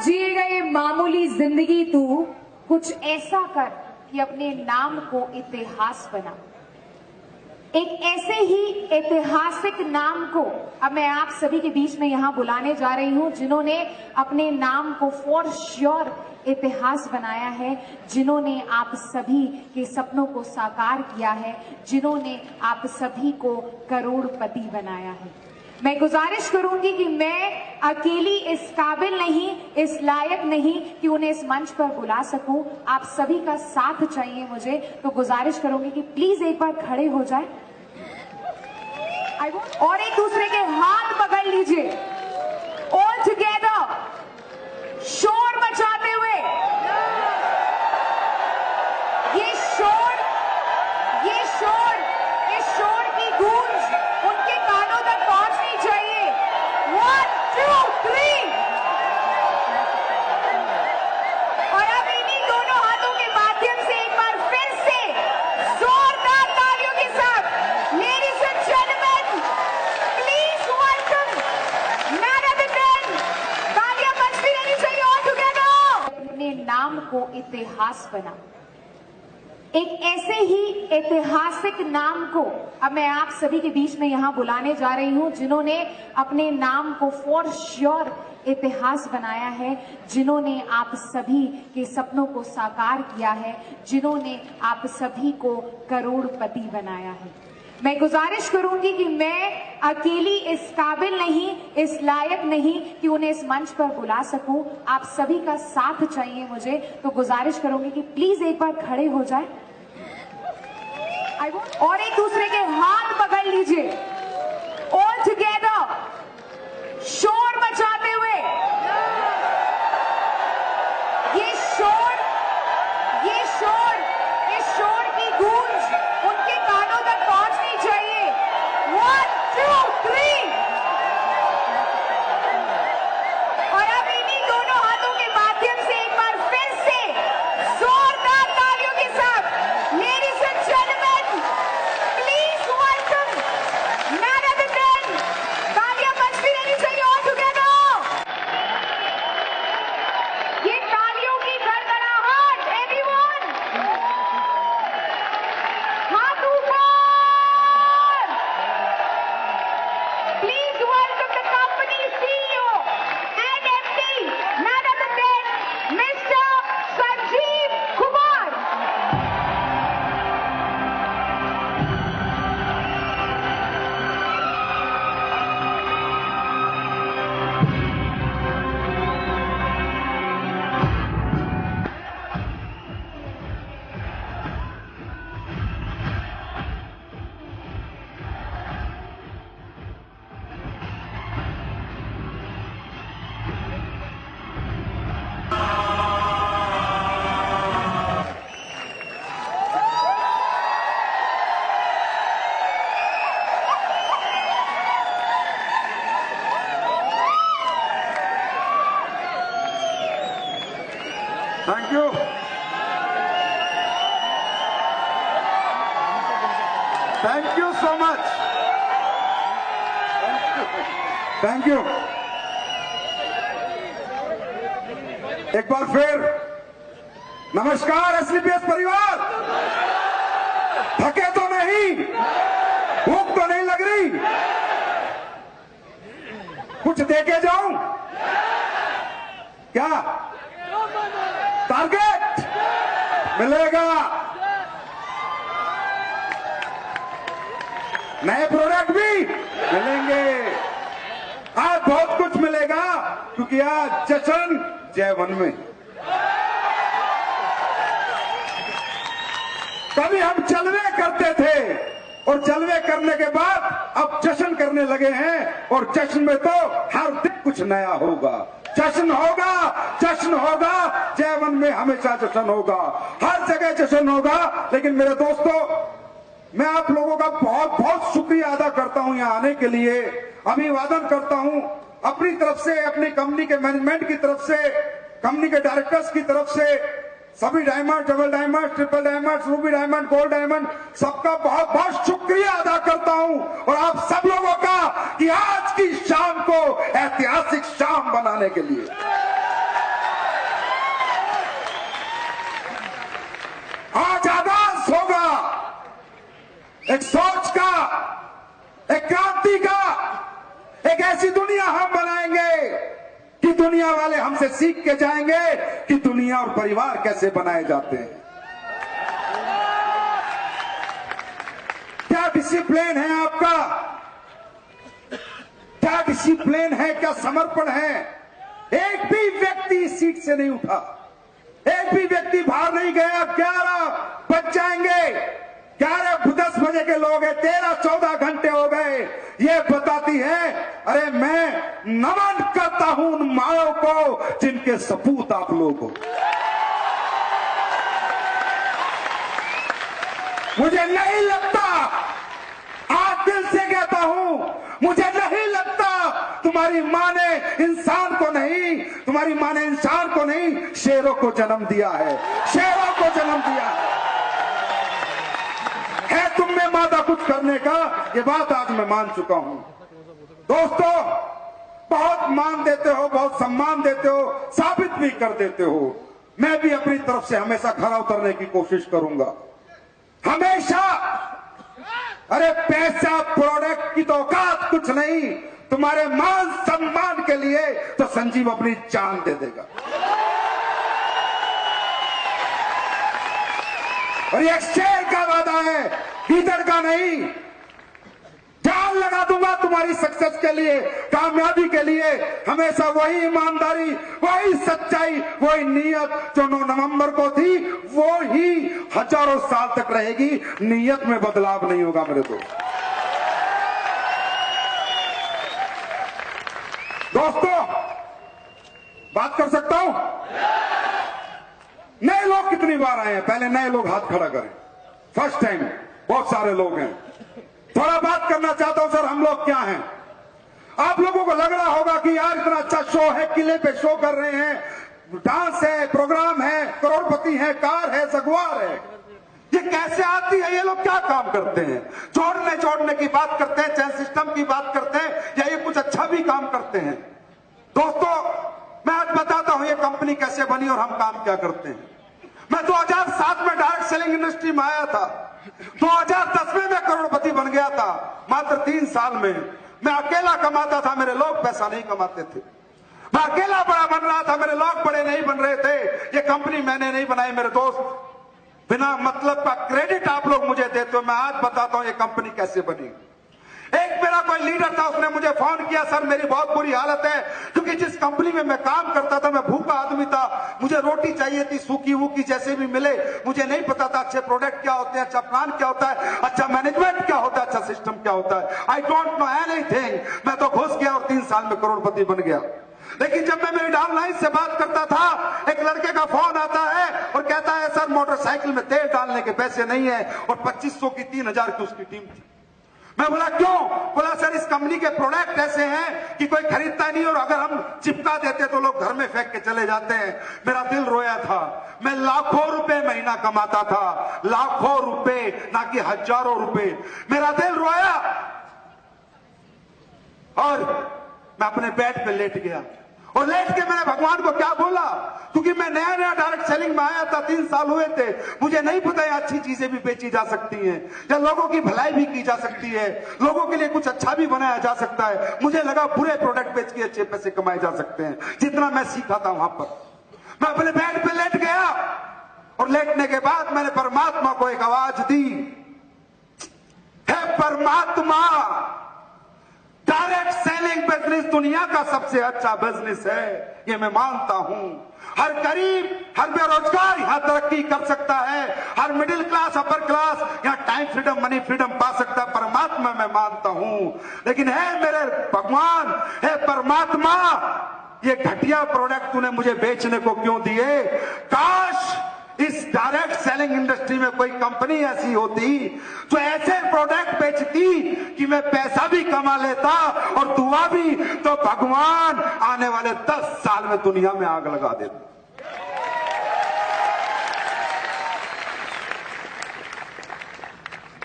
जिए गए मामूली जिंदगी तू कुछ ऐसा कर कि अपने नाम को इतिहास बना। एक ऐसे ही ऐतिहासिक नाम को अब मैं आप सभी के बीच में यहां बुलाने जा रही हूं, जिन्होंने अपने नाम को फॉर श्योर इतिहास बनाया है, जिन्होंने आप सभी के सपनों को साकार किया है, जिन्होंने आप सभी को करोड़पति बनाया है। मैं गुजारिश करूंगी कि मैं अकेली इस काबिल नहीं, इस लायक नहीं कि उन्हें इस मंच पर बुला सकूं। आप सभी का साथ चाहिए मुझे, तो गुजारिश करूंगी कि प्लीज एक बार खड़े हो जाए और एक दूसरे के हाथ पकड़ लीजिए। ऑल टुगेदर शोर मचाते हुए, इस शोर की गूंज उनके कानों तक पहुंचनी चाहिए। 1 2 3 और अब इन्हीं दोनों हाथों के माध्यम से एक बार फिर से जोरदार तालियों के साथ ladies and gentleman please welcome none other than, तालियां बजती रहनी चाहिए ऑल टुगेदर। अपने नाम को इतिहास बना। एक ऐसे ही ऐतिहासिक नाम को अब मैं आप सभी के बीच में यहां बुलाने जा रही हूं, जिन्होंने अपने नाम को फॉर श्योर इतिहास बनाया है, जिन्होंने आप सभी के सपनों को साकार किया है, जिन्होंने आप सभी को करोड़पति बनाया है। मैं गुजारिश करूंगी कि मैं अकेली इस काबिल नहीं, इस लायक नहीं कि उन्हें इस मंच पर बुला सकूं। आप सभी का साथ चाहिए मुझे, तो गुजारिश करूंगी कि प्लीज एक बार खड़े हो जाए और एक दूसरे के हाथ पकड़ लीजिए। ऑल टुगेदर शोर मचाते हुए, इस शोर की गूंज उनके कानों तक पहुंचनी चाहिए। 1 2 3 और अब इन्हीं दोनों हाथों के माध्यम से एक बार फिर से जोरदार तालियों के साथ ladies and gentleman please welcome none other than, तालियां बजती रहनी चाहिए ऑल टुगेदर। ये तालियों की गड़गड़ाहट, एवरीवन हाथ ऊपर। Please welcome the company CEO and MD, none other than Mr. Sanjeev Kumar. Thank you. Thank you so much. Thank you. एक बार फिर नमस्कार एसलीपीएस परिवार। थके तो नहीं, भूख तो नहीं लग रही, कुछ देके जाऊं क्या? टारगेट मिलेगा, नए प्रोडक्ट भी मिलेंगे, आज बहुत कुछ मिलेगा, क्योंकि आज जश्न J1 में। कभी हम जलवे करते थे और जलवे करने के बाद अब जश्न करने लगे हैं, और जश्न में तो हर दिन कुछ नया होगा। जश्न होगा, जश्न होगा, J1 में हमेशा जश्न होगा, हर जगह जश्न होगा। लेकिन मेरे दोस्तों, मैं आप लोगों का बहुत बहुत शुक्रिया अदा करता हूं यहाँ आने के लिए, अभिवादन करता हूं अपनी तरफ से, अपनी कंपनी के मैनेजमेंट की तरफ से, कंपनी के डायरेक्टर्स की तरफ से, सभी diamond, double diamond, triple diamond, Ruby diamond, gold diamond, सबका बहुत बहुत शुक्रिया अदा करता हूं, और आप सब लोगों का कि आज की शाम को ऐतिहासिक शाम बनाने के लिए एक सोच का, एक क्रांति का, एक ऐसी दुनिया हम बनाएंगे कि दुनिया वाले हमसे सीख के जाएंगे कि दुनिया और परिवार कैसे बनाए जाते हैं। क्या डिसिप्लिन है आपका, क्या डिसिप्लिन है, क्या समर्पण है। एक भी व्यक्ति इस सीट से नहीं उठा, एक भी व्यक्ति बाहर नहीं गया। 11 बज जाएंगे, 10 बजे के लोग हैं, 13-14 घंटे हो गए। ये बताती है, अरे मैं नमन करता हूं उन माओ को जिनके सपूत आप लोग हो। मुझे नहीं लगता, आज दिल से कहता हूं, मुझे नहीं लगता तुम्हारी मां ने इंसान को नहीं, तुम्हारी मां ने इंसान को नहीं, शेरों को जन्म दिया है, शेरों को जन्म दिया है तुम में मादा कुछ करने का। ये बात आज मैं मान चुका हूं। दोस्तों, बहुत मान देते हो, बहुत सम्मान देते हो, साबित भी कर देते हो। मैं भी अपनी तरफ से हमेशा खरा उतरने की कोशिश करूंगा, हमेशा। अरे पैसा प्रोडक्ट की तो औकात कुछ नहीं, तुम्हारे मान सम्मान के लिए तो संजीव अपनी जान दे देगा। और ये शेर का वादा है, गीदड़ का नहीं। जान लगा दूंगा तुम्हारी सक्सेस के लिए, कामयाबी के लिए। हमेशा वही ईमानदारी, वही सच्चाई, वही नीयत जो 9 नवंबर को थी, वो ही हजारों साल तक रहेगी। नीयत में बदलाव नहीं होगा मेरे दोस्तों। बात कर सकता हूं? नए लोग कितनी बार आए हैं? पहले नए लोग हाथ खड़ा करें। फर्स्ट टाइम बहुत सारे लोग हैं। थोड़ा बात करना चाहता हूं सर, हम लोग क्या हैं? आप लोगों को लग रहा होगा कि यार इतना अच्छा शो है, किले पे शो कर रहे हैं, डांस है, प्रोग्राम है, करोड़पति है, कार है, जगुआर है, ये कैसे आती है? ये लोग क्या काम करते हैं? जोड़ने की बात करते हैं, चैन सिस्टम की बात करते हैं, या ये कुछ अच्छा भी काम करते हैं? दोस्तों, मैं आज बताता हूं ये कंपनी कैसे बनी और हम काम क्या करते हैं। मैं 2007 में डायरेक्ट सेलिंग इंडस्ट्री में आया था, 2010 में मैं करोड़पति बन गया था, मात्र 3 साल में। मैं अकेला कमाता था, मेरे लोग पैसा नहीं कमाते थे। मैं अकेला बड़ा बन रहा था, मेरे लोग बड़े नहीं बन रहे थे। ये कंपनी मैंने नहीं बनाई, मेरे दोस्त। बिना मतलब का क्रेडिट आप लोग मुझे देते हो। मैं आज बताता हूं ये कंपनी कैसे बनी। एक मेरा कोई लीडर था, उसने मुझे फोन किया, सर मेरी बहुत बुरी हालत है, क्योंकि जिस कंपनी में मैं काम करता था, मैं भूखा आदमी था, मुझे रोटी चाहिए थी, सूखी वूखी जैसे भी मिले। मुझे नहीं पता था अच्छे प्रोडक्ट क्या होते हैं, अच्छा प्लान क्या होता है, अच्छा मैनेजमेंट क्या होता है, अच्छा सिस्टम क्या होता है। I don't know anything. मैं तो घुस गया और 3 साल में करोड़पति बन गया। लेकिन जब मैं मेरी डाउनलाइन से बात करता था, एक लड़के का फोन आता है और कहता है, सर मोटरसाइकिल में तेल डालने के पैसे नहीं है, और 2500 की 3000 की उसकी टीम थी। मैं बोला क्यों? बोला सर इस कंपनी के प्रोडक्ट ऐसे हैं कि कोई खरीदता नहीं, और अगर हम चिपका देते तो लोग घर में फेंक के चले जाते हैं। मेरा दिल रोया था। मैं लाखों रुपए महीना कमाता था, लाखों रुपए, ना कि हजारों रुपए। मेरा दिल रोया और मैं अपने बेड पे लेट गया। और लेट के मैंने भगवान को क्या बोला, क्योंकि मैं नया नया डायरेक्ट सेलिंग में आया था, 3 साल हुए थे। मुझे नहीं पता है अच्छी चीजें भी बेची जा सकती हैं, या लोगों की भलाई भी की जा सकती है, लोगों के लिए कुछ अच्छा भी बनाया जा सकता है। मुझे लगा बुरे प्रोडक्ट बेच के अच्छे पैसे कमाए जा सकते हैं। जितना मैं सीखा था वहां पर, मैं अपने बेड पे लेट गया, और लेटने के बाद मैंने परमात्मा को एक आवाज दी, हे परमात्मा, डायरेक्ट सेलिंग बिजनेस दुनिया का सबसे अच्छा बिजनेस है, ये मैं मानता हूं। हर गरीब, हर बेरोजगार यहां तरक्की कर सकता है, हर मिडिल क्लास, अपर क्लास यहां टाइम फ्रीडम, मनी फ्रीडम पा सकता है। परमात्मा मैं मानता हूं, लेकिन है मेरे भगवान, है परमात्मा, ये घटिया प्रोडक्ट तूने मुझे बेचने को क्यों दिए? काश इस डायरेक्ट सेलिंग इंडस्ट्री में कोई कंपनी ऐसी होती जो ऐसे प्रोडक्ट बेचती कि मैं पैसा भी कमा लेता और दुआ भी, तो भगवान आने वाले 10 साल में दुनिया में आग लगा देता।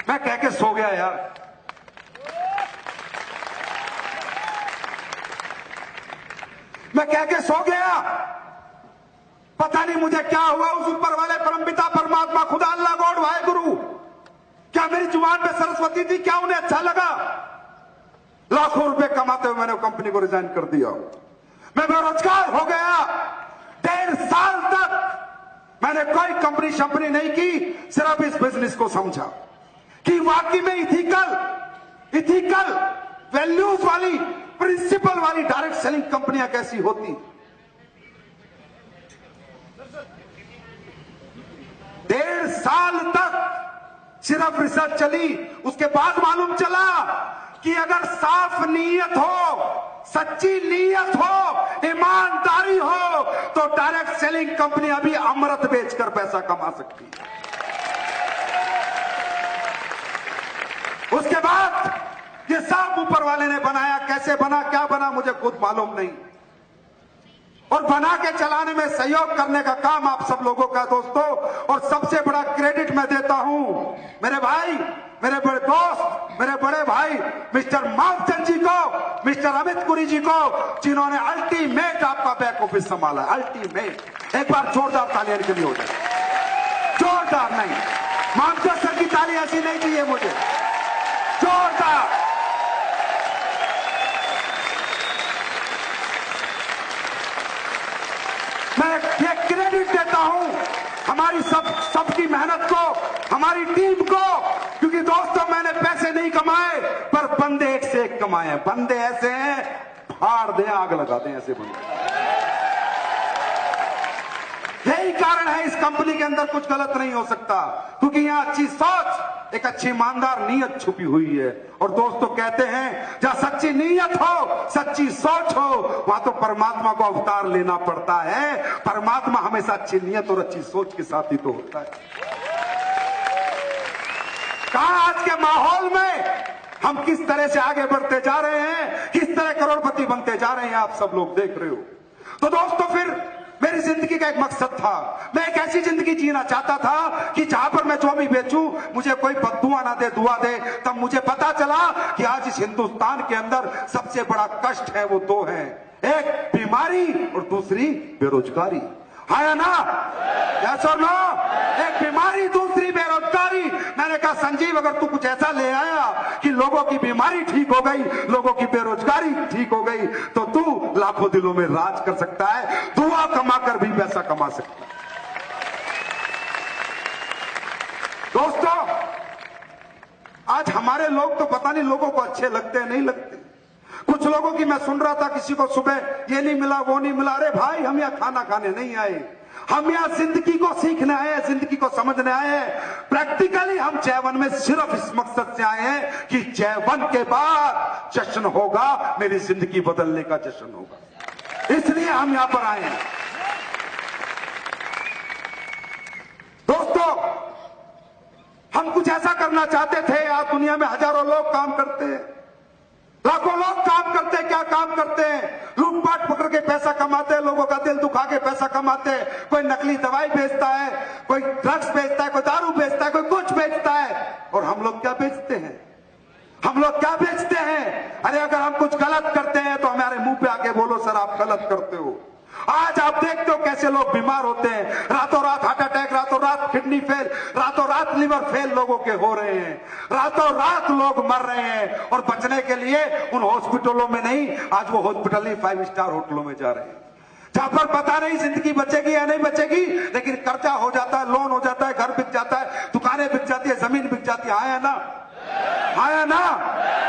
मैं कह के सो गया यार। मैं कह के सो गया, पता नहीं मुझे क्या हुआ। उस ऊपर वाले परमपिता परमात्मा खुदा अल्लाह गॉड वाहे गुरु क्या क्या मेरी जुबान पे सरस्वती थी? क्या उन्हें अच्छा लगा? लाखों रुपए कमाते हुए मैंने कंपनी को रिजाइन कर दिया। मैं बेरोजगार हो गया। 1.5 साल तक मैंने कोई कंपनी शंपनी नहीं की, सिर्फ इस बिजनेस को समझा कि वाकई में इथिकल वैल्यूज वाली, प्रिंसिपल वाली डायरेक्ट सेलिंग कंपनियां कैसी होती। 1.5 साल तक सिर्फ रिसर्च चली। उसके बाद मालूम चला कि अगर साफ नीयत हो, सच्ची नीयत हो, ईमानदारी हो, तो डायरेक्ट सेलिंग कंपनियां भी अमृत बेचकर पैसा कमा सकती है। उसके बाद ये सब ऊपर वाले ने बनाया। कैसे बना, क्या बना, मुझे खुद मालूम नहीं। और बना के चलाने में सहयोग करने का काम आप सब लोगों का दोस्तों। और सबसे बड़ा क्रेडिट मैं देता हूं मेरे भाई, मेरे बड़े दोस्त, मेरे बड़े भाई मिस्टर मालचंद जी को, मिस्टर अमित पुरी जी को, जिन्होंने अल्टीमेट आपका बैक ऑफिस संभाला। अल्टीमेट। एक बार जोरदार तालियां के लिए हो जाए। जोरदार नहीं, मामचंद सर की ताली ऐसी नहीं चाहिए मुझे, जोरदार। मैं ये क्रेडिट देता हूं हमारी सबकी मेहनत को, हमारी टीम को, क्योंकि दोस्तों मैंने पैसे नहीं कमाए, पर बंदे एक से एक कमाए। बंदे ऐसे हैं, फाड़ दे, आग लगा दे, ऐसे बंदे। यही कारण है इस कंपनी के अंदर कुछ गलत नहीं हो सकता, क्योंकि यहां अच्छी सोच, एक अच्छी ईमानदार नीयत छुपी हुई है। और दोस्तों कहते हैं जहां सच्ची नीयत हो, सच्ची सोच हो, वहां तो परमात्मा को अवतार लेना पड़ता है। परमात्मा हमेशा अच्छी नीयत और अच्छी सोच के साथ ही तो होता है। कहां आज के माहौल में हम किस तरह से आगे बढ़ते जा रहे हैं, किस तरह करोड़पति बनते जा रहे हैं, आप सब लोग देख रहे हो। तो दोस्तों फिर मेरी जिंदगी का एक मकसद था। मैं एक ऐसी जिंदगी जीना चाहता था कि जहां पर मैं जो भी बेचूं मुझे कोई बद्दुआ ना दे, दुआ दे। तब मुझे पता चला कि आज इस हिंदुस्तान के अंदर सबसे बड़ा कष्ट है वो दो है, एक बीमारी और दूसरी बेरोजगारी। है ना? यस और नो? एक बीमारी, दूसरी बेरोजगारी। मैंने कहा संजीव अगर तू कुछ ऐसा ले आया कि लोगों की बीमारी ठीक हो गई, लोगों की बेरोजगारी ठीक हो गई, तो तू लाखों दिलों में राज कर सकता है, दुआ कमाकर भी पैसा कमा सकता है। दोस्तों आज हमारे लोग तो पता नहीं लोगों को अच्छे लगते हैं नहीं लगते। कुछ लोगों की मैं सुन रहा था, किसी को सुबह ये नहीं मिला, वो नहीं मिला। अरे भाई हम यहाँ खाना खाने नहीं आए, हम यहाँ जिंदगी को सीखने आए हैं, जिंदगी को समझने आए हैं। प्रैक्टिकली हम जय-वन में सिर्फ इस मकसद से आए हैं कि जय-वन के बाद जश्न होगा, मेरी जिंदगी बदलने का जश्न होगा, इसलिए हम यहाँ पर आए हैं। दोस्तों हम कुछ ऐसा करना चाहते थे। आज दुनिया में हजारों लोग काम करते हैं, लाखों लोग काम करते हैं। क्या काम करते हैं? लूटपाट पकड़ के पैसा कमाते हैं, लोगों का दिल दुखा के पैसा कमाते हैं। कोई नकली दवाई बेचता है, कोई ड्रग्स बेचता है, कोई दारू बेचता है, कोई कुछ बेचता है। और हम लोग क्या बेचते हैं? हम लोग क्या बेचते हैं? अरे अगर हम कुछ गलत करते हैं तो हमारे मुंह पे आके बोलो सर आप गलत करते हो। आज आप देखते हो कैसे लोग बीमार होते हैं, रातों रात हार्ट अटैक, रातों रात किडनी फेल, रातों रात लिवर फेल लोगों के हो रहे हैं, रातों रात लोग मर रहे हैं। और बचने के लिए उन हॉस्पिटलों में नहीं, आज वो हॉस्पिटल नहीं 5 स्टार होटलों में जा रहे हैं, जहां पर पता नहीं जिंदगी बचेगी या नहीं बचेगी, लेकिन कर्जा हो जाता है, लोन हो जाता है, घर बिक जाता है, दुकानें बिक जाती है, जमीन बिक जाती है। आया ना? आया ना?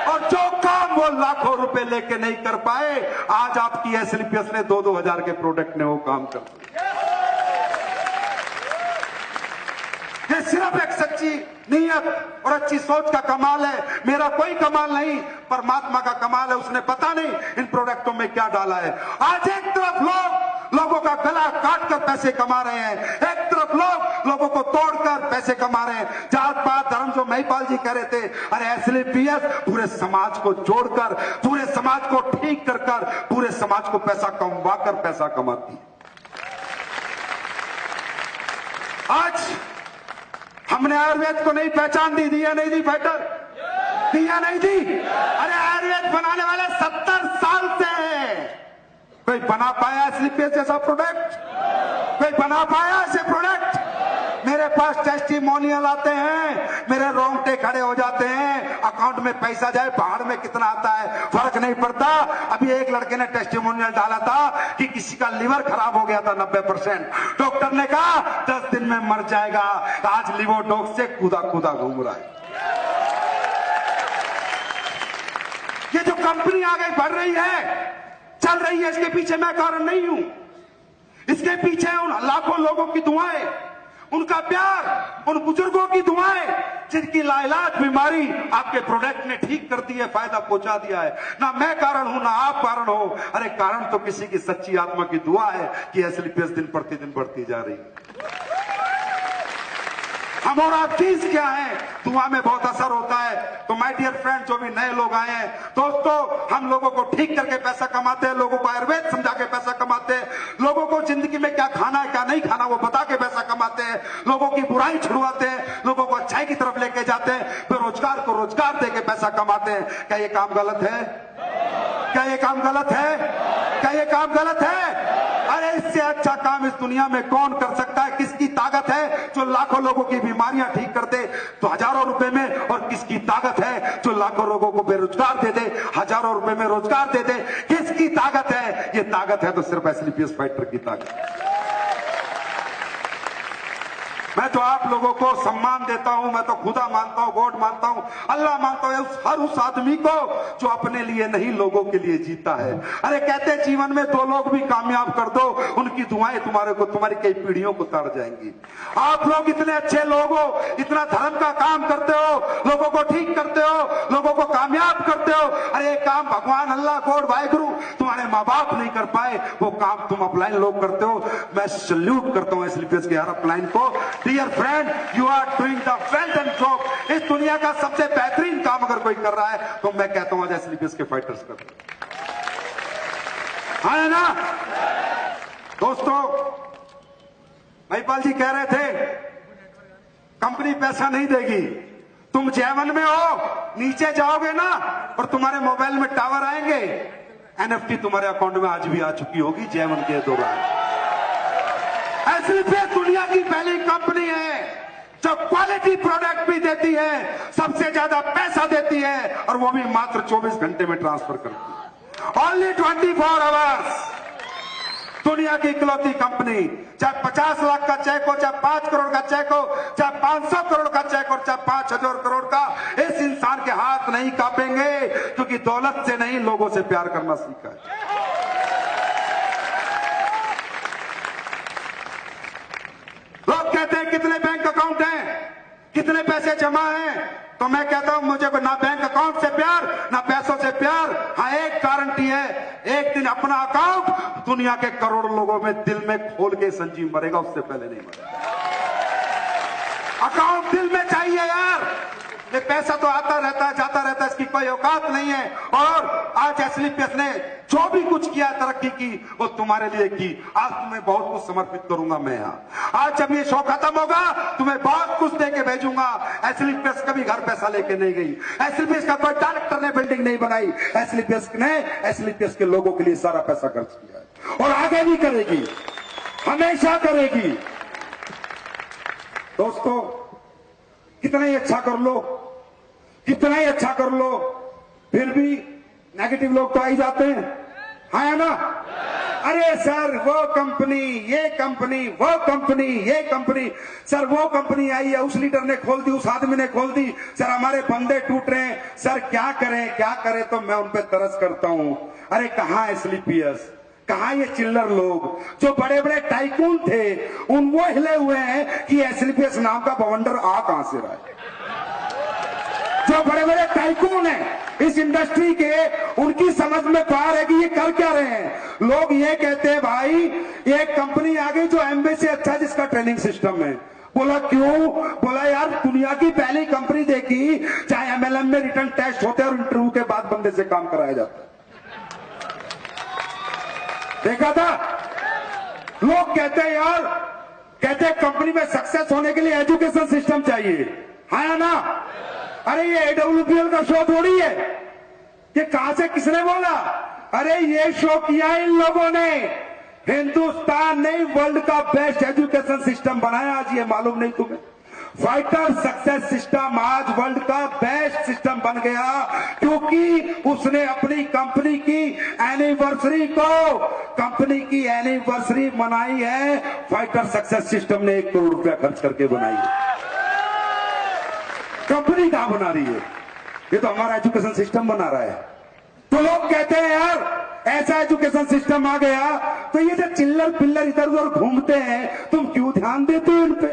और जो काम वो लाखों रुपए लेके नहीं कर पाए, आज आपकी एसएलपीएस ने 2-2 हजार के प्रोडक्ट ने वो काम कर दिया। ये सिर्फ एक सच्ची नीयत और अच्छी सोच का कमाल है, मेरा कोई कमाल नहीं, परमात्मा का कमाल है। उसने पता नहीं इन प्रोडक्टों में क्या डाला है। आज एक तरफ लोगों का गला काट कर पैसे कमा रहे हैं, एक तरफ लोगों को तोड़कर पैसे कमा रहे हैं। जात पात धर्म जो महिपाल जी कह रहे थे, अरे एसएलपीएस पूरे समाज को जोड़कर, पूरे समाज को ठीक कर पूरे समाज को पैसा कमवा कर पैसा कमाती है। आज हमने आयुर्वेद को नहीं पहचान दी, दिया नहीं दी फाइटर, दिया नहीं दी। अरे आयुर्वेद बनाने वाले 70 साल से है, कोई बना पाया एसएलपीएस जैसा प्रोडक्ट? कोई बना पाया ऐसे प्रोडक्ट? मेरे पास टेस्टिमोनियल आते हैं, मेरे रोंगटे खड़े हो जाते हैं। अकाउंट में पैसा जाए पहाड़ में कितना आता है फर्क नहीं पड़ता। अभी एक लड़के ने टेस्टिमोनियल डाला था कि किसी का लिवर खराब हो गया था 90%, डॉक्टर ने कहा 10 दिन में मर जाएगा। आज लिवर डॉग से कूदा कूदा घूम रहा है। ये जो कंपनी आगे बढ़ रही है, चल रही है, इसके पीछे मैं कारण नहीं हूं। इसके पीछे उन लाखों लोगों की दुआएं, उनका प्यार, उन बुजुर्गों की दुआएं जिनकी लाइलाज बीमारी आपके प्रोडक्ट ने ठीक कर दी है, फायदा पहुंचा दिया है। ना मैं कारण हूं, ना आप कारण हो। अरे कारण तो किसी की सच्ची आत्मा की दुआ है कि एसलीपीएस दिन प्रतिदिन बढ़ती जा रही है। हम और आप चीज क्या है, दुआ में बहुत असर होता है। तो माय डियर फ्रेंड, जो भी नए लोग आए हैं, दोस्तों, हम लोगों को ठीक करके पैसा कमाते हैं, लोगों को आयुर्वेद समझा के पैसा कमाते हैं, लोगों को जिंदगी में क्या खाना है क्या नहीं खाना वो बता के पैसा कमाते हैं, लोगों की बुराई छुड़वाते हैं, लोगों को अच्छाई की तरफ लेके जाते हैं, बेरोजगार को रोजगार दे के पैसा कमाते हैं। क्या ये काम गलत है? क्या ये काम गलत है? क्या ये काम गलत है? अरे इससे अच्छा काम इस दुनिया में कौन कर सकता है? किसकी ताकत है जो लाखों लोगों की बीमारियां ठीक कर दे तो हजारों रुपए में, और किसकी ताकत है जो लाखों लोगों को बेरोजगार दे दे, हजारों रुपए में रोजगार दे दे? किसकी ताकत है? ये ताकत है तो सिर्फ एसलीपीएस फाइटर की ताकत है। मैं तो आप लोगों को सम्मान देता हूं, मैं तो खुदा मानता हूं, गॉड मानता हूं, अल्लाह मानता हूं, हर उस आदमी को जो अपने लिए नहीं लोगों के लिए जीता है। अरे कहते हैं जीवन में 2 लोग भी कामयाब कर दो, उनकी दुआएं तुम्हारी कई पीढ़ियों को तार जाएंगी। आप लोग इतने अच्छे लोग हो, इतना धर्म का काम करते हो, लोगों को ठीक करते हो, लोगों को कामयाब करते हो। अरे एक काम भगवान अल्लाह गॉड वाहिगुरु तुम्हारे माँ बाप नहीं कर पाए, वो काम तुम अपलाइन लोग करते हो। मैं सल्यूट करता हूं एसलीपीएस के हर अपलाइन को। Dear friend, you are doing the well done job. इस दुनिया का सबसे बेहतरीन काम अगर कोई कर रहा है तो मैं कहता हूं आज एसलीपीएस के फाइटर्स कर रहे हैं। है ना दोस्तों? महिपाल जी कह रहे थे कंपनी पैसा नहीं देगी। तुम J1 में हो, नीचे जाओगे ना और तुम्हारे मोबाइल में टावर आएंगे, एनएफटी तुम्हारे अकाउंट में आज भी आ चुकी होगी J1 के दौरान। एसलीपीएस दुनिया की पहली कंपनी है जो क्वालिटी प्रोडक्ट भी देती है, सबसे ज्यादा पैसा देती है, और वो भी मात्र 24 घंटे में ट्रांसफर करती है। Only 24 hours. दुनिया की इकलौती कंपनी, चाहे 50 लाख का चेक हो, चाहे 5 करोड़ का चेक हो, चाहे 500 करोड़ का चेक हो, चाहे 5000 करोड़ का, इस इंसान के हाथ नहीं कांपेंगे क्योंकि दौलत से नहीं लोगों से प्यार करना सीखा है। लोग कहते हैं कितने बैंक अकाउंट हैं, कितने पैसे जमा हैं, तो मैं कहता हूं मुझे ना बैंक अकाउंट से प्यार ना पैसों से प्यार। हाँ, एक गारंटी है, एक दिन अपना अकाउंट दुनिया के करोड़ों लोगों में दिल में खोल के संजीव मरेगा, उससे पहले नहीं मरेगा। अकाउंट दिल में चाहिए यार। ये पैसा तो आता रहता है जाता रहता है, इसकी कोई औकात नहीं है। और आज एसलीपीएस ने जो भी कुछ किया, तरक्की की, वो तुम्हारे लिए की। आज तुम्हें बहुत कुछ समर्पित करूंगा मैं यहाँ। आज जब ये शो खत्म होगा तुम्हें बहुत कुछ दे के भेजूंगा। एसलीपीएस कभी घर पैसा लेके नहीं गई, एसलीपीएस का कोई डायरेक्टर ने बिल्डिंग नहीं बनाई, एसलीपीएस ने एसलीपीएस के लोगों के लिए सारा पैसा खर्च किया है और आगे भी करेगी, हमेशा करेगी। दोस्तों, कितना ही अच्छा कर लो, कितना ही अच्छा कर लो, फिर भी नेगेटिव लोग तो आ ही जाते हैं, है ना? अरे सर वो कंपनी, ये कंपनी, वो कंपनी, ये कंपनी, सर वो कंपनी आई है, उस लीडर ने खोल दी, उस आदमी ने खोल दी, सर हमारे बंदे टूट रहे हैं, सर क्या करें क्या करें? तो मैं उन पे तरस करता हूं। अरे कहां एसलीपीएस, कहां ये चिल्लर लोग जो बड़े बड़े टाइकून थे, उन वो हिले हुए हैं कि एसलीपीएस नाम का बवंडर आ कहां से रहा है? जो बड़े बड़े टाइकून हैं इस इंडस्ट्री के, उनकी समझ में बाहर है कि ये कर क्या रहे हैं। लोग ये कहते हैं भाई एक कंपनी आ गई जो एमबी से अच्छा, जिसका ट्रेनिंग सिस्टम है। बोला क्यों? बोला यार दुनिया की पहली कंपनी देखी, चाहे एमएलएम में रिटर्न टेस्ट होते हैं और इंटरव्यू के बाद बंदे से काम कराया जाता है। देखा था? लोग कहते हैं यार, कहते हैं कंपनी में सक्सेस होने के लिए एजुकेशन सिस्टम चाहिए, है ना? अरे ये AWPL का शो थोड़ी है, ये कहां से किसने बोला? अरे ये शो किया इन लोगों ने, हिंदुस्तान ने वर्ल्ड का बेस्ट एजुकेशन सिस्टम बनाया। आज ये मालूम नहीं तुम्हें? फाइटर सक्सेस सिस्टम आज वर्ल्ड का बेस्ट सिस्टम बन गया, क्योंकि उसने अपनी कंपनी की एनिवर्सरी मनाई है। फाइटर सक्सेस सिस्टम ने 1 करोड़ रुपया खर्च करके बनाई है। कंपनी कहां बना रही है? ये तो हमारा एजुकेशन सिस्टम बना रहा है। तो लोग कहते हैं यार ऐसा एजुकेशन सिस्टम आ गया, तो ये जो चिल्लर पिल्लर इधर उधर घूमते हैं तुम क्यों ध्यान देते हो इन पे?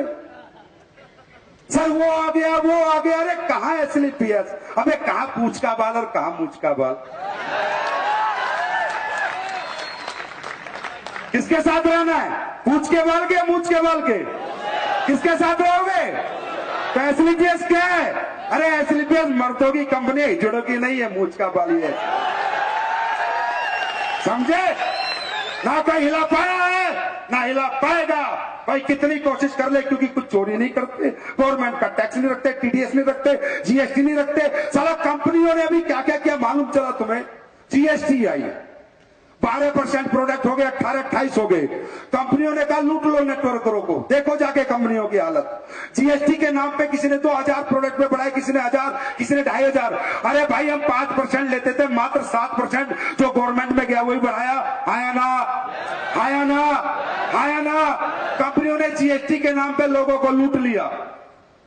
सर वो आ गया, वो आ गया। अरे कहां एसलीपीएस? अबे कहां पूंछ का बाल और कहां मूंछ का बाल? किसके साथ रहना है? पूंछ के बाल के, मूंछ के बाल के? किसके साथ रहोगे? तो एसलीपीएस क्या है? अरे एसलीपीएस मर्दों की कंपनी है, जुड़ों की नहीं है, मूंछ का बाल ही है। समझे? ना कोई हिला पाया है ना हिला पाएगा। भाई कितनी कोशिश कर ले, क्योंकि कुछ चोरी नहीं करते, गवर्नमेंट का टैक्स नहीं रखते, टीडीएस नहीं रखते, जीएसटी नहीं रखते। साला कंपनियों ने अभी क्या क्या किया मालूम चला तुम्हें? जीएसटी आई, 12% प्रोडक्ट हो गए, 18-28 हो गए। कंपनियों ने कहा लूट लो नेटवर्करों को। देखो जाके कंपनियों की हालत। जीएसटी के नाम पे किसी ने 2000 प्रोडक्ट पे बढ़ाए, किसी ने 1000, किसी ने 2500। अरे भाई हम 5% लेते थे, मात्र 7% जो गवर्नमेंट में गया वही बढ़ाया। आया ना? आया ना? आया ना? कंपनियों ने जीएसटी के नाम पे लोगों को लूट लिया।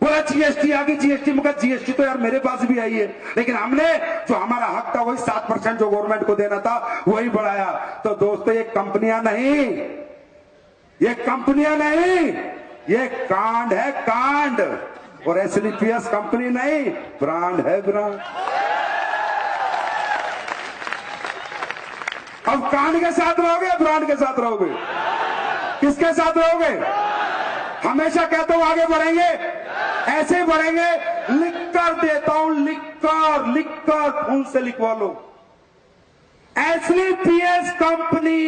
बोला जीएसटी आ गई, जीएसटी में जीएसटी तो यार मेरे पास भी आई है, लेकिन हमने जो हमारा हक था वही 7% जो गवर्नमेंट को देना था वही बढ़ाया। तो दोस्तों ये कंपनियां नहीं, ये कंपनियां नहीं, ये कांड है कांड। और एसलीपीएस कंपनी नहीं, ब्रांड है ब्रांड। अब कांड के साथ रहोगे, ब्रांड के साथ रहोगे? किसके साथ रहोगे? हमेशा कहता हूं आगे बढ़ेंगे, ऐसे बढ़ेंगे। लिख कर देता हूं, लिख कर खून से लिखवा लो। एसलीपीएस कंपनी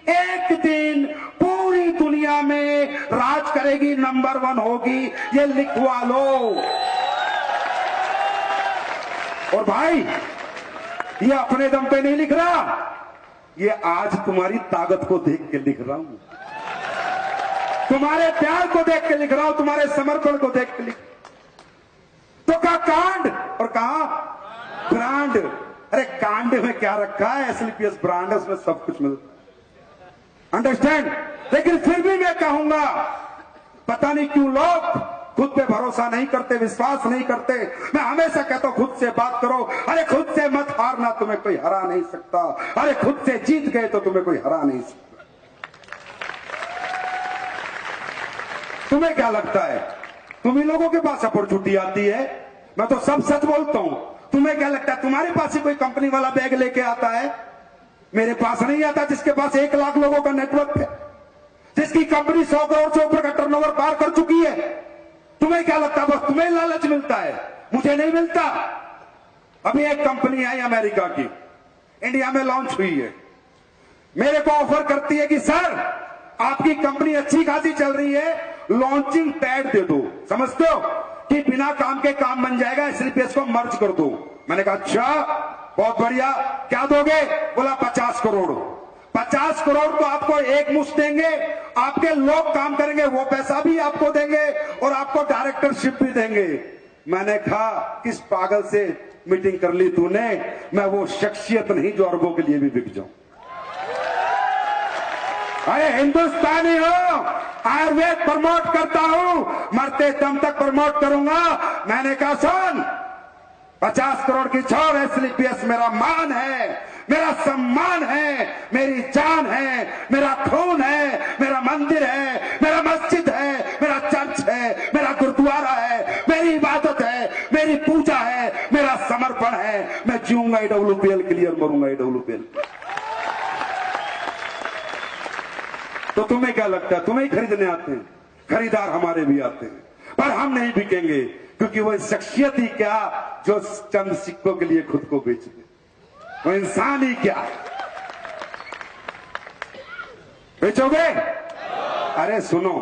एक दिन पूरी दुनिया में राज करेगी, नंबर 1 होगी, ये लिखवा लो। और भाई ये अपने दम पे नहीं लिख रहा, ये आज तुम्हारी ताकत को देख के लिख रहा हूं, तुम्हारे प्यार को देख के लिख रहा हूं, तुम्हारे समर्पण को देख के लिख। तो कहा कांड और कहा ब्रांड। अरे कांड में क्या रखा है? एसलीपीएस ब्रांड है, उसमें सब कुछ मिलता, अंडरस्टैंड। लेकिन फिर भी मैं कहूंगा, पता नहीं क्यों लोग खुद पे भरोसा नहीं करते, विश्वास नहीं करते। मैं हमेशा कहता हूं खुद से बात करो। अरे खुद से मत हारना, तुम्हें कोई हरा नहीं सकता। अरे खुद से जीत गए तो तुम्हें कोई हरा नहीं सकता। तुम्हें क्या लगता है तुम्ही लोगों के पास अपॉर्चुनिटी आती है? मैं तो सब सच बोलता हूं। तुम्हें क्या लगता है तुम्हारे पास ही कोई कंपनी वाला बैग लेके आता है? मेरे पास नहीं आता। जिसके पास 1 लाख लोगों का नेटवर्क है, जिसकी कंपनी 100 करोड़ से ऊपर का टर्नओवर पार कर चुकी है, तुम्हें क्या लगता है बस तुम्हें लालच मिलता है? मुझे नहीं मिलता। अभी एक कंपनी आई अमेरिका की, इंडिया में लॉन्च हुई है, मेरे को ऑफर करती है कि सर आपकी कंपनी अच्छी खासी चल रही है, लॉन्चिंग पैड दे दो। समझते हो कि बिना काम के काम बन जाएगा, एसलीपीएस को मर्ज कर दो। मैंने कहा अच्छा बहुत बढ़िया, क्या दोगे? बोला 50 करोड़। 50 करोड़ तो आपको एक मुश्त देंगे, आपके लोग काम करेंगे, वो पैसा भी आपको देंगे और आपको डायरेक्टरशिप भी देंगे। मैंने कहा किस पागल से मीटिंग कर ली तूने? मैं वो शख्सियत नहीं जो अरबों के लिए भी बिक जाऊं। अरे हिंदुस्तानी हो, आयुर्वेद प्रमोट करता हूं, मरते दम तक प्रमोट करूंगा। मैंने कहा सुन, 50 करोड़ की छोड़, एसलीपीएस मेरा मान है, मेरा सम्मान है, मेरी जान है, मेरा खून है, मेरा मंदिर है, मेरा मस्जिद है, मेरा चर्च है, मेरा गुरुद्वारा है, मेरी इबादत है, मेरी पूजा है, मेरा समर्पण है। मैं जीऊंगा ईडब्ल्यूपीएल के लिए और मरूंगा ईडब्ल्यूपीएल। तो तुम्हें क्या लगता है तुम्हें खरीदने आते हैं? खरीदार हमारे भी आते हैं, पर हम नहीं बिकेंगे, क्योंकि वो शख्सियत ही क्या जो चंद सिक्कों के लिए खुद को बेच दे। वो इंसान ही क्या बेचोगे? अरे सुनो,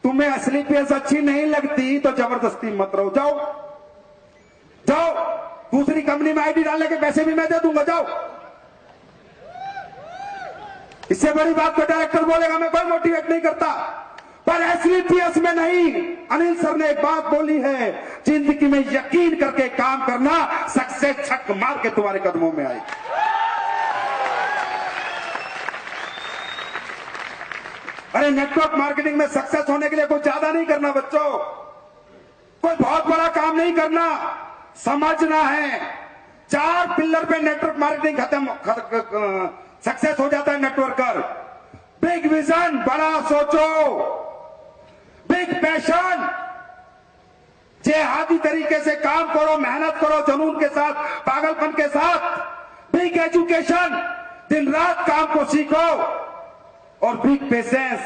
तुम्हें एसलीपीएस अच्छी नहीं लगती तो जबरदस्ती मत रहो, जाओ जाओ, दूसरी कंपनी में आईडी डालने के पैसे भी मैं दे दूंगा, जाओ। इससे बड़ी बात को डायरेक्टर बोलेगा, मैं कोई मोटिवेट नहीं करता, पर एसलीपीएस में नहीं। अनिल सर ने एक बात बोली है, जिंदगी में यकीन करके काम करना, सक्सेस छक मार के तुम्हारे कदमों में आएगी। अरे नेटवर्क मार्केटिंग में सक्सेस होने के लिए कुछ ज्यादा नहीं करना बच्चों, कोई बहुत बड़ा काम नहीं करना, समझना है। 4 पिलर पे नेटवर्क मार्केटिंग सक्सेस हो जाता है नेटवर्कर। बिग विजन, बड़ा सोचो, बिग पैशन, जेहादी तरीके से काम करो, मेहनत करो, जुनून के साथ, पागलपन के साथ। बिग एजुकेशन, दिन रात काम को सीखो। और बिग पेशेंस,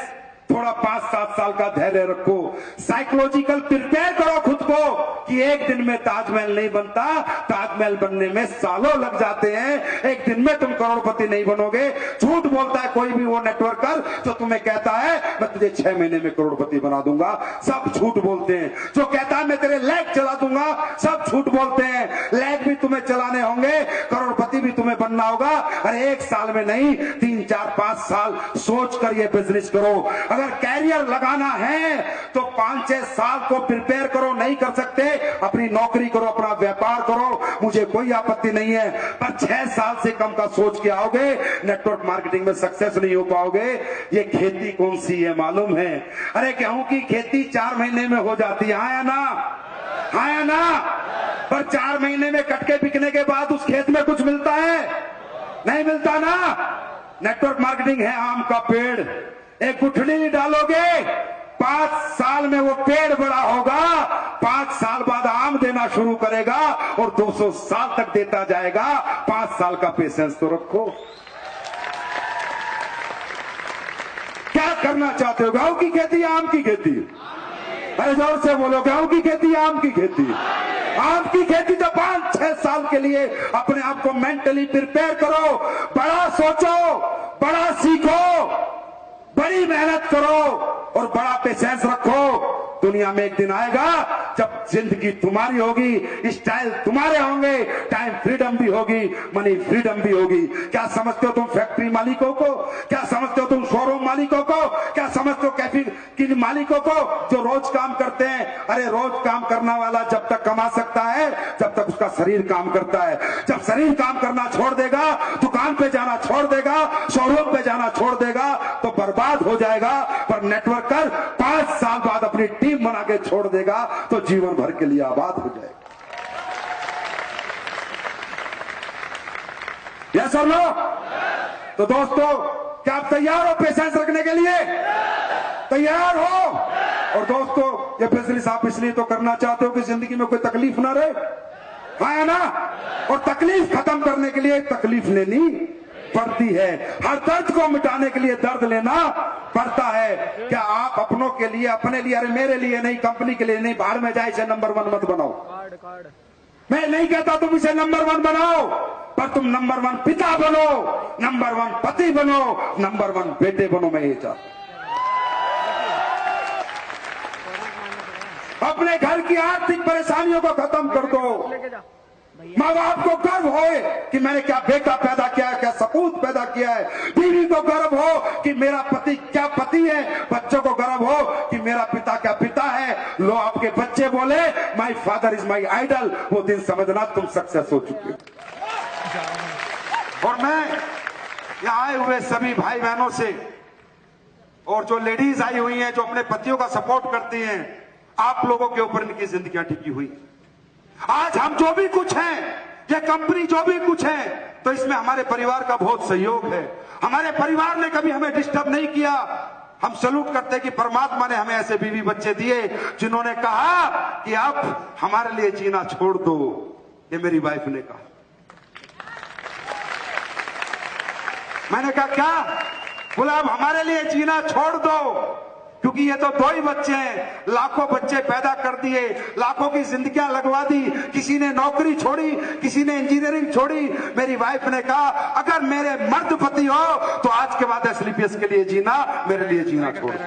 थोड़ा 5-7 साल का धैर्य रखो। साइकोलॉजिकल प्रिपेयर करो खुद को कि एक दिन में ताजमहल नहीं बनता, ताजमहल बनने में सालों लग जाते हैं, एक दिन में तुम करोड़पति नहीं बनोगे। झूठ बोलता है कोई भी वो नेटवर्कर जो तुम्हें कहता है मैं तुझे 6 महीने में करोड़पति बना दूंगा, सब झूठ बोलते हैं। जो कहता है मैं तेरे लैग चला दूंगा, सब झूठ बोलते हैं। लैग भी तुम्हें चलाने होंगे, करोड़पति भी तुम्हें बनना होगा। अरे 1 साल में नहीं, 3, 4, 5 साल सोच कर ये बिजनेस करो। अगर कैरियर लगाना है तो 5-6 साल को प्रिपेयर करो। नहीं कर सकते, अपनी नौकरी करो, अपना व्यापार करो, मुझे कोई आपत्ति नहीं है, पर 6 साल से कम का सोच के आओगे, नेटवर्क मार्केटिंग में सक्सेस नहीं हो पाओगे। ये खेती कौन सी है मालूम है? अरे गेहूं की खेती 4 महीने में हो जाती है, हाँ या ना? हाँ या ना? पर 4 महीने में कटके बिकने के बाद उस खेत में कुछ मिलता है? नहीं मिलता ना। नेटवर्क मार्केटिंग है आम का पेड़, एक गुठली डालोगे, 5 साल में वो पेड़ बड़ा होगा, 5 साल बाद आम देना शुरू करेगा और 200 साल तक देता जाएगा। 5 साल का पेशेंस तो रखो। क्या करना चाहते हो? गेहूं की खेती या आम की खेती? अरे जोर से बोलो, गेहूं की खेती या आम की खेती? आम की खेती। तो 5-6 साल के लिए अपने आप को मेंटली प्रिपेयर करो, बड़ा सोचो, बड़ा सीखो, बड़ी मेहनत करो और बड़ा पेशेंस रखो। दुनिया में एक दिन आएगा जब जिंदगी तुम्हारी होगी, स्टाइल तुम्हारे होंगे, टाइम फ्रीडम भी होगी, मनी फ्रीडम भी होगी। क्या समझते हो तुम फैक्ट्री मालिकों को? क्या समझते हो तुम शोरूम मालिकों को? क्या समझते हो कैफे की मालिकों को जो रोज काम करते हैं? अरे रोज काम करने वाला जब तक कमा सकता है जब तक उसका शरीर काम करता है। जब शरीर काम करना छोड़ देगा, दुकान पे जाना छोड़ देगा, शोरूम पे जाना छोड़ देगा तो बर्बाद हो जाएगा। पर नेटवर्कर 5 साल बाद अपनी टीम बना के छोड़ देगा तो जीवन भर के लिए आबाद हो जाएगा। यस और नो? तो दोस्तों, क्या आप तैयार हो पेशेंस रखने के लिए? तैयार हो? और दोस्तों, ये बिजनेस आप इसलिए तो करना चाहते हो कि जिंदगी में कोई तकलीफ ना रहे, हाँ या ना? और तकलीफ खत्म करने के लिए तकलीफ लेनी पड़ती है। हर दर्द को मिटाने के लिए दर्द लेना पड़ता है। क्या आप अपनों के लिए, अपने लिए, अरे मेरे लिए नहीं, कंपनी के लिए नहीं, बाहर में जाए इसे नंबर 1 मत बनाओ। मैं नहीं कहता तुम इसे नंबर 1 बनाओ, पर तुम नंबर 1 पिता बनो, नंबर 1 पति बनो, नंबर 1 बेटे बनो। मैं ये चाहता हूं। अपने घर की आर्थिक परेशानियों को खत्म कर दो। माँ बाप को गर्व हो कि मैंने क्या बेटा पैदा किया है, क्या सपूत पैदा किया है। बीवी को गर्व हो कि मेरा पति क्या पति है। बच्चों को गर्व हो कि मेरा पिता क्या पिता है। लो, आपके बच्चे बोले my father is my idol, वो दिन समझना तुम सक्सेस हो चुके हो। और मैं यहाँ आए हुए सभी भाई बहनों से, और जो लेडीज आई हुई हैं जो अपने पतियों का सपोर्ट करती हैं, आप लोगों के ऊपर इनकी जिंदगियां टिकी हुई। आज हम जो भी कुछ हैं, ये कंपनी जो भी कुछ है, तो इसमें हमारे परिवार का बहुत सहयोग है। हमारे परिवार ने कभी हमें डिस्टर्ब नहीं किया। हम सैल्यूट करते कि परमात्मा ने हमें ऐसे बीवी बच्चे दिए जिन्होंने कहा कि अब हमारे लिए जीना छोड़ दो। ये मेरी वाइफ ने कहा। मैंने कहा क्या? बोला अब हमारे लिए जीना छोड़ दो, क्योंकि ये तो 2 ही बच्चे हैं, लाखों बच्चे पैदा कर दिए, लाखों की जिंदगियां लगवा दी। किसी ने नौकरी छोड़ी, किसी ने इंजीनियरिंग छोड़ी। मेरी वाइफ ने कहा अगर मेरे मर्द पति हो तो आज के बाद एसलीपीएस के लिए जीना, मेरे लिए जीना छोड़ दो।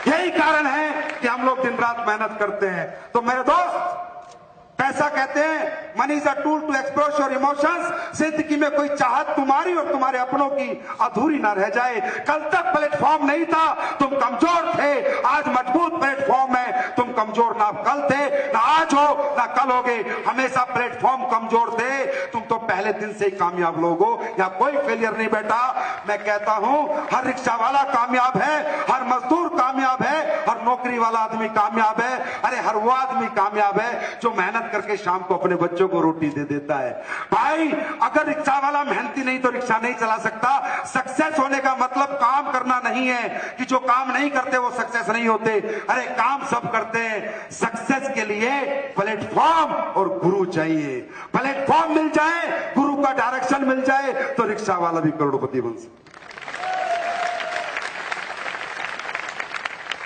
यही कारण है कि हम लोग दिन रात मेहनत करते हैं। तो मेरे दोस्त, पैसा कहते हैं money is a tool to express your emotions. जिंदगी में कोई चाहत तुम्हारी और तुम्हारे अपनों की अधूरी ना रह जाए। कल तक प्लेटफॉर्म नहीं था, तुम कमजोर थे, आज मजबूत प्लेटफॉर्म है। तुम कमजोर ना कल थे, ना आज हो, ना कल होगे, हमेशा प्लेटफॉर्म कमजोर थे। तुम तो पहले दिन से ही कामयाब लोग हो, या कोई फेलियर नहीं बेटा। मैं कहता हूं हर रिक्शा वाला कामयाब है, हर मजदूर कामयाब है, हर नौकरी वाला आदमी कामयाब है। अरे हर वो आदमी कामयाब है जो मेहनत करके शाम को अपने बच्चों को रोटी दे देता है। भाई अगर रिक्शा वाला मेहनती नहीं तो रिक्शा नहीं चला सकता। सक्सेस होने का मतलब काम करना नहीं है कि जो काम नहीं करते वो सक्सेस नहीं होते। अरे काम सब करते हैं। सक्सेस के लिए प्लेटफॉर्म और गुरु चाहिए। प्लेटफॉर्म मिल जाए, गुरु का डायरेक्शन मिल जाए तो रिक्शा वाला भी करोड़पति बन सकता।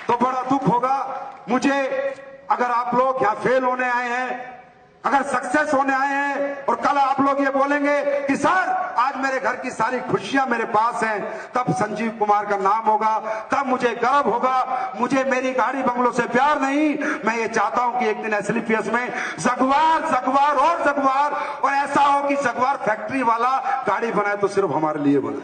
तो बड़ा दुख होगा मुझे अगर आप लोग यहां फेल होने आए हैं, अगर सक्सेस होने आए हैं और कल आप लोग ये बोलेंगे कि सर आज मेरे घर की सारी खुशियां मेरे पास हैं, तब संजीव कुमार का नाम होगा, तब मुझे गर्व होगा। मुझे मेरी गाड़ी बंगलों से प्यार नहीं, मैं ये चाहता हूं कि एक दिन एसलीपीएस में जगुआर जगुआर और जगुआर, और ऐसा हो कि जगुआर फैक्ट्री वाला गाड़ी बनाए तो सिर्फ हमारे लिए बने।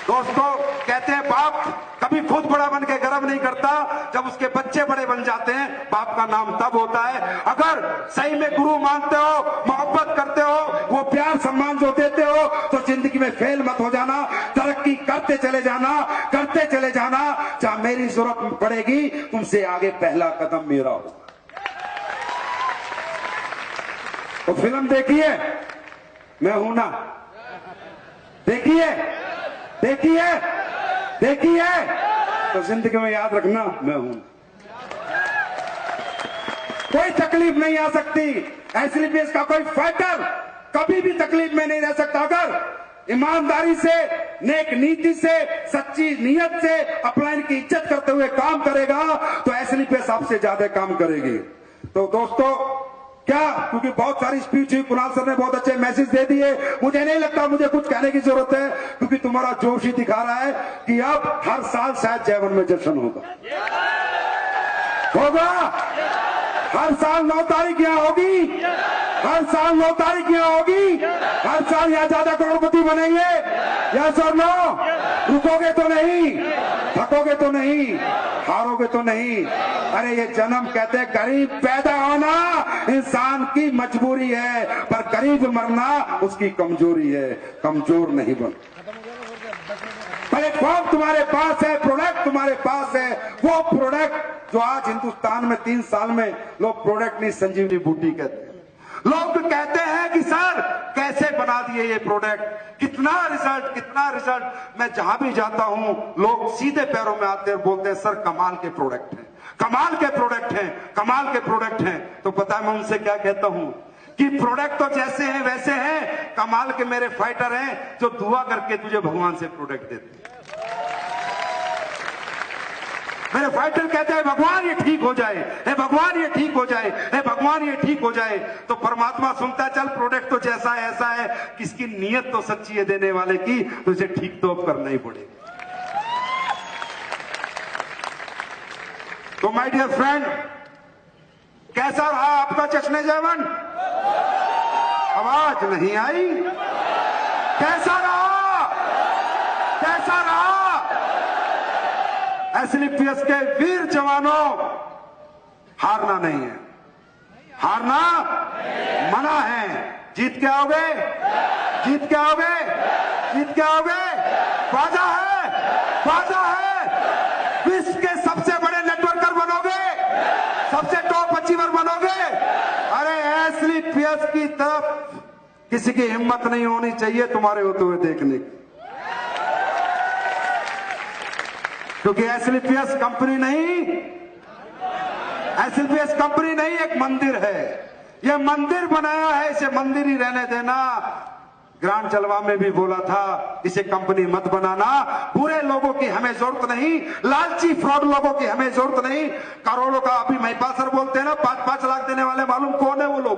दोस्तों कहते हैं बाप कभी खुद बड़ा बन के गर्व नहीं करता, जब उसके बच्चे बड़े बन जाते हैं बाप का नाम तब होता है। अगर सही में गुरु मानते हो, मोहब्बत करते हो, वो प्यार सम्मान जो देते हो, तो जिंदगी में फेल मत हो जाना, तरक्की करते चले जाना, करते चले जाना। जहां मेरी जरूरत पड़ेगी तुमसे आगे पहला कदम मेरा होगा। तो फिल्म देखिए मैं हूं ना, देखिए देखिए देखिए, तो जिंदगी में याद रखना मैं हूं। कोई तकलीफ नहीं आ सकती। एसलीपीएस का कोई फाइटर कभी भी तकलीफ में नहीं रह सकता। अगर ईमानदारी से, नेक नीति से, सच्ची नीयत से अपलाइन की इज्जत करते हुए काम करेगा तो एसलीपीएस आपसे ज्यादा काम करेगी। तो दोस्तों क्या, क्योंकि बहुत सारी स्पीच हुई, कुणाल सर ने बहुत अच्छे मैसेज दे दिए, मुझे नहीं लगता मुझे कुछ कहने की जरूरत है, क्योंकि तुम्हारा जोश ही दिखा रहा है कि अब हर साल शायद जयवन में जश्न होगा। हर साल 9 तारीख यहाँ होगी, हर साल 9 तारीख यहाँ होगी, हर साल यहाँ ज्यादा करोड़पति बनेंगे। यस और नो? रुकोगे तो नहीं, थकोगे तो नहीं, हारोगे तो नहीं। अरे ये जन्म कहते हैं गरीब पैदा होना इंसान की मजबूरी है, पर गरीब मरना उसकी कमजोरी है। कमजोर नहीं बन। प्लेटफॉर्म तुम्हारे पास है, प्रोडक्ट तुम्हारे पास है, वो प्रोडक्ट जो आज हिंदुस्तान में 3 साल में लोग प्रोडक्ट नहीं संजीवनी बूटी कहते हैं। लोग कहते हैं कि सर कैसे बना दिए ये प्रोडक्ट, कितना रिजल्ट। मैं जहां भी जाता हूं लोग सीधे पैरों में आते हैं और बोलते हैं सर कमाल के प्रोडक्ट हैं, कमाल के प्रोडक्ट हैं, कमाल के प्रोडक्ट हैं। तो पता है मैं उनसे क्या कहता हूं कि प्रोडक्ट तो जैसे हैं वैसे हैं, कमाल के मेरे फाइटर हैं जो दुआ करके तुझे भगवान से प्रोडक्ट देते हैं। मेरे फाइटर कहते हैं भगवान ये ठीक हो जाए, हे भगवान ये ठीक हो जाए, हे भगवान ये ठीक हो जाए। तो परमात्मा सुनता है चल प्रोडक्ट तो जैसा है ऐसा है, किसकी नीयत तो सच्ची है देने वाले की, तो इसे ठीक तो अब करना ही पड़ेगा। तो माय डियर फ्रेंड, कैसा रहा आपका जश्न जयवन? आवाज नहीं आई। कैसा रहा? कैसा रहा? एसलीपीएस के वीर जवानों, हारना नहीं है, हारना मना है। जीत के आओगे, जीत के आओगे, जीत के आओगे। वादा है, वादा है। विश्व के सबसे बड़े नेटवर्कर बनोगे, सबसे टॉप अचीवर बनोगे। अरे एसलीपीएस की तरफ किसी की हिम्मत नहीं होनी चाहिए तुम्हारे होते हुए देखने की, क्योंकि एसलीपीएस कंपनी नहीं, एसलीपीएस कंपनी नहीं, एक मंदिर है। यह मंदिर बनाया है, इसे मंदिर ही रहने देना। ग्रांड जलवा में भी बोला था इसे कंपनी मत बनाना। बुरे लोगों की हमें जरूरत नहीं, लालची फ्रॉड लोगों की हमें जरूरत नहीं। करोड़ों का अभी महिपा सर बोलते हैं ना, 5-5 लाख देने वाले, मालूम कौन है वो लोग?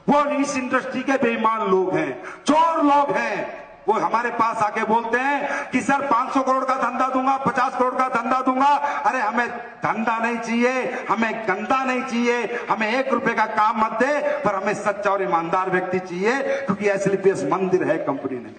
वो इस इंडस्ट्री के बेईमान लोग हैं, चोर लोग हैं। वो हमारे पास आके बोलते हैं कि सर 500 करोड़ का धंधा दूंगा, 50 करोड़ का धंधा दूंगा, अरे हमें धंधा नहीं चाहिए, हमें गंदा नहीं चाहिए, हमें 1 रुपए का काम मत दे, पर हमें सच्चा और ईमानदार व्यक्ति चाहिए, क्योंकि एसएलपीएस मंदिर है, कंपनी नहीं।